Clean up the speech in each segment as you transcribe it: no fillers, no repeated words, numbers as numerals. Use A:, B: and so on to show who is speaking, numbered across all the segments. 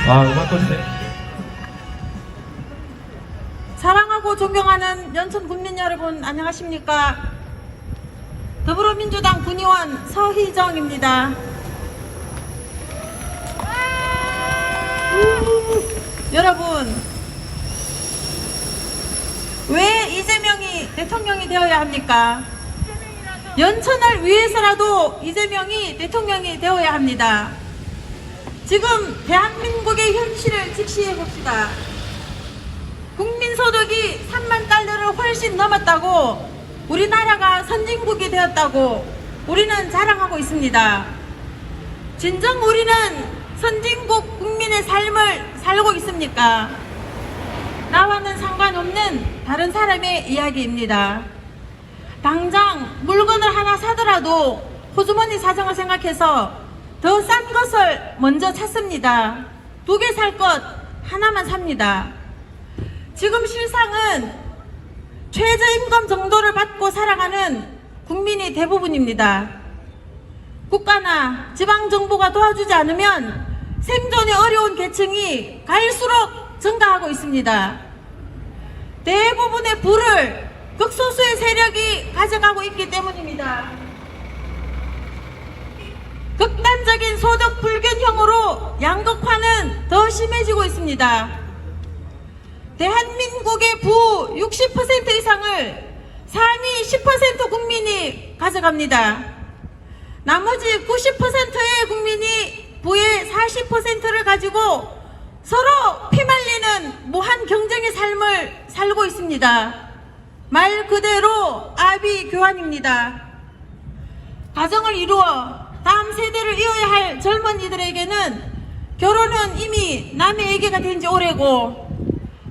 A: 음악 꺼주세요.
B: 사랑하고 존경하는 연천 국민 여러분, 안녕하십니까? 더불어민주당 군의원 서희정입니다. 여러분, 왜 이재명이 대통령이 되어야 합니까? 연천을 위해서라도 이재명이 대통령이 되어야 합니다. 지금 대한민국의 현실을 직시해 봅시다. 국민소득이 3만 달러를 훨씬 넘었다고, 우리나라가 선진국이 되었다고 우리는 자랑하고 있습니다. 진정 우리는 선진국 국민의 삶을 살고 있습니까? 나와는 상관없는 다른 사람의 이야기입니다. 당장 물건을 하나 사더라도 호주머니 사정을 생각해서 더 싼 것을 먼저 찾습니다. 2개 살 것 하나만 삽니다. 지금 실상은 최저임금 정도를 받고 살아가는 국민이 대부분입니다. 국가나 지방정부가 도와주지 않으면 생존이 어려운 계층이 갈수록 증가하고 있습니다. 대부분의 부를 극소수의 세력이 가져가고 있기 때문입니다. 극단적인 소득 불균형으로 양극화는 더 심해지고 있습니다. 대한민국의 부 60% 이상을 상위 10% 국민이 가져갑니다. 나머지 90%의 국민이 부의 40%를 가지고 서로 피말리는 무한 경쟁의 삶을 살고 있습니다. 말 그대로 아비규환입니다. 가정을 이루어 다음 세대를 이어야 할 젊은이들에게는 결혼은 이미 남의 얘기가 된 지 오래고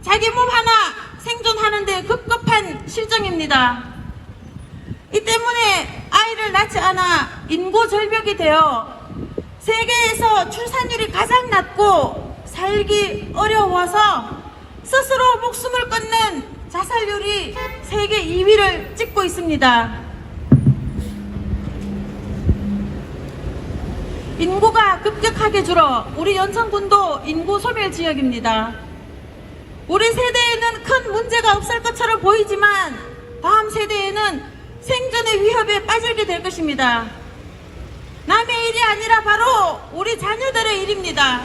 B: 자기 몸 하나 생존하는데 급급한 실정입니다. 이 때문에 아이를 낳지 않아 인구 절벽이 되어 세계에서 출산율이 가장 낮고 살기 어려워서 스스로 목숨을 끊는 자살률이 세계 2위를 찍고 있습니다. 인구가 급격하게 줄어 우리 연천군도 인구 소멸 지역입니다. 우리 세대에는 큰 문제가 없을 것처럼 보이지만 다음 세대에는 생존의 위협에 빠지게 될 것입니다. 남의 일이 아니라 바로 우리 자녀들의 일입니다.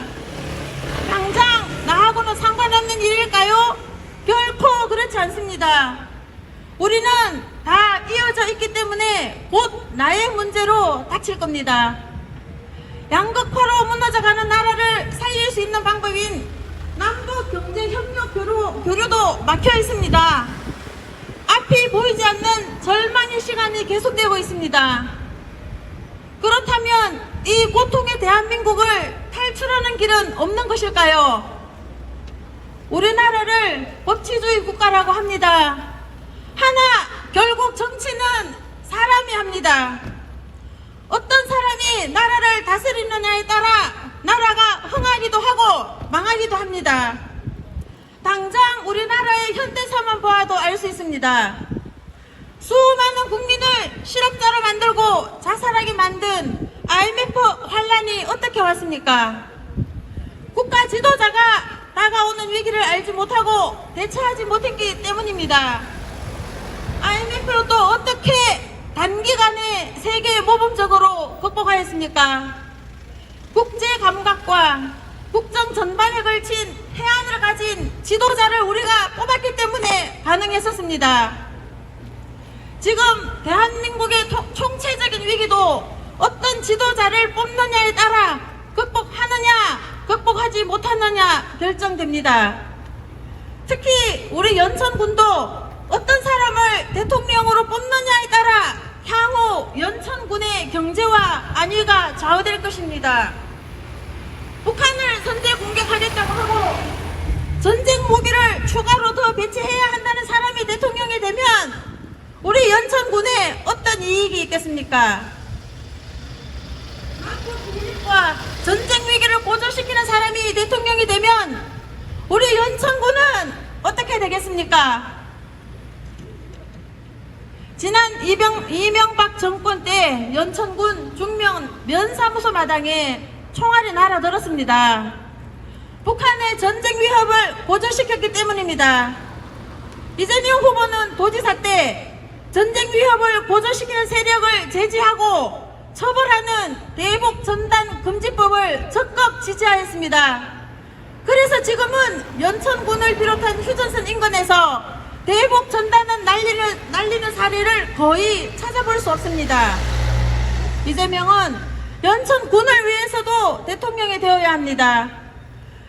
B: 당장 나하고는 상관없는 일일까요? 결코 그렇지 않습니다. 우리는 다 이어져 있기 때문에 곧 나의 문제로 닥칠 겁니다. 양극화로 무너져가는 나라를 살릴 수 있는 방법인 남북 경제 협력 교류도 막혀 있습니다. 앞이 보이지 않는 절망의 시간이 계속되고 있습니다. 그렇다면 이 고통의 대한민국을 탈출하는 길은 없는 것일까요? 우리나라를 법치주의 국가라고 합니다. 하나, 결국 정치는 사람이 합니다. 어떤 사람이 나라를 다스리느냐에 따라 나라가 흥하기도 하고 망하기도 합니다. 당장 우리나라의 현대사만 보아도 알 수 있습니다. 수많은 국민을 실업자로 만들고 자살하게 만든 IMF 환란이 어떻게 왔습니까? 국가 지도자가 다가오는 위기를 알지 못하고 대처하지 못했기 때문입니다. IMF로 또 어떻게 단기간에 세계에 모범적으로 극복하였습니까? 국제 감각과 국정 전반에 걸친 해안을 가진 지도자를 우리가 뽑았기 때문에 가능했었습니다. 지금 대한민국의 총체적인 위기도 어떤 지도자를 뽑느냐에 따라 극복하느냐 극복하지 못하느냐 결정됩니다. 특히 우리 연천군도 어떤 사람을 대통령으로 뽑느냐에 따라 향후 연천군의 경제와 안위가 좌우될 것입니다. 북한을 선제 공격하겠다고 하고 전쟁 무기를 추가로 더 배치해야 한다는 사람이 대통령이 되면 우리 연천군에 어떤 이익이 있겠습니까? 한국 국민과 전쟁 위기를 고조시키는 사람이 대통령이 되면 우리 연천군은 어떻게 되겠습니까? 지난 이명박 정권 때 연천군 중명 면사무소 마당에 총알이 날아들었습니다. 북한의 전쟁 위협을 고조시켰기 때문입니다. 이재명 후보는 도지사 때 전쟁 위협을 고조시키는 세력을 제지하고 처벌하는 대북 전단 금지법을 적극 지지하였습니다. 그래서 지금은 연천군을 비롯한 휴전선 인근에서 대북 전단을 날리는 사례를 거의 찾아볼 수 없습니다. 이재명은 연천군을 위해서도 대통령이 되어야 합니다.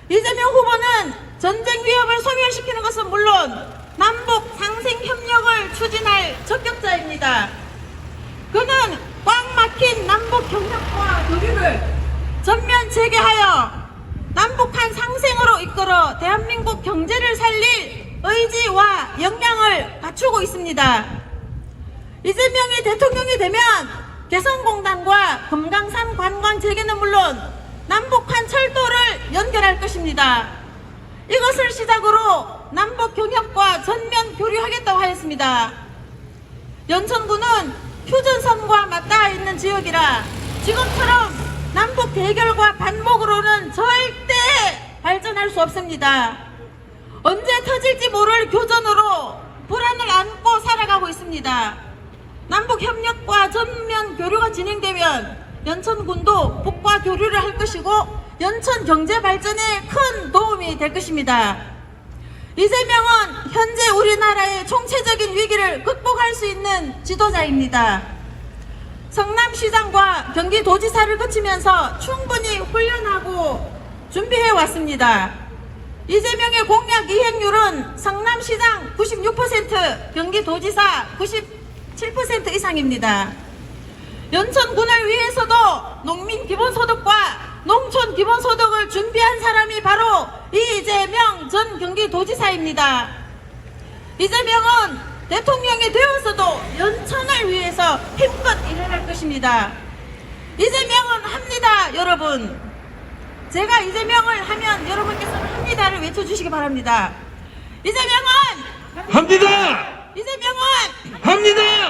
B: 이재명 후보는 전쟁 위협을 소멸시키는 것은 물론 남북 상생 협력을 추진할 적격자입니다. 그는 꽉 막힌 남북 경협과 교류를 전면 재개하여 남북한 상생으로 이끌어 대한민국 경제를 살릴 의지와 역량을 갖추고 있습니다. 이재명이 대통령이 되면 개성공단과 금강산 관광 재개는 물론 남북한 철도를 연결할 것입니다. 이것을 시작으로 남북 경협과 전면 교류하겠다고 하였습니다. 연천군은 휴전선과 맞닿아 있는 지역이라 지금처럼 남북 대결과 반목으로는 절대 발전할 수 없습니다. 언제 터질지 모를 교전으로 불안을 안고 살아가고 있습니다. 남북 협력과 전면 교류가 진행되면 연천군도 북과 교류를 할 것이고 연천 경제 발전에 큰 도움이 될 것입니다. 이재명은 현재 우리나라의 총체적인 위기를 극복할 수 있는 지도자입니다. 성남시장과 경기도지사를 거치면서 충분히 훈련하고 준비해 왔습니다. 이재명의 공약 이행률은 성남시장 96%, 경기도지사 97% 이상입니다. 연천군을 위해서도 농민 기본소득과 농촌 기본소득을 준비한 사람이 바로 이재명 전 경기도지사입니다. 이재명은 대통령이 되어서도 연천을 위해서 힘껏 일어날 것입니다. 이재명은 합니다, 여러분. 제가 이재명을 하면 여러분께서는 합니다를 외쳐주시기 바랍니다. 이재명은
A: 합니다!
B: 이재명은
A: 합니다!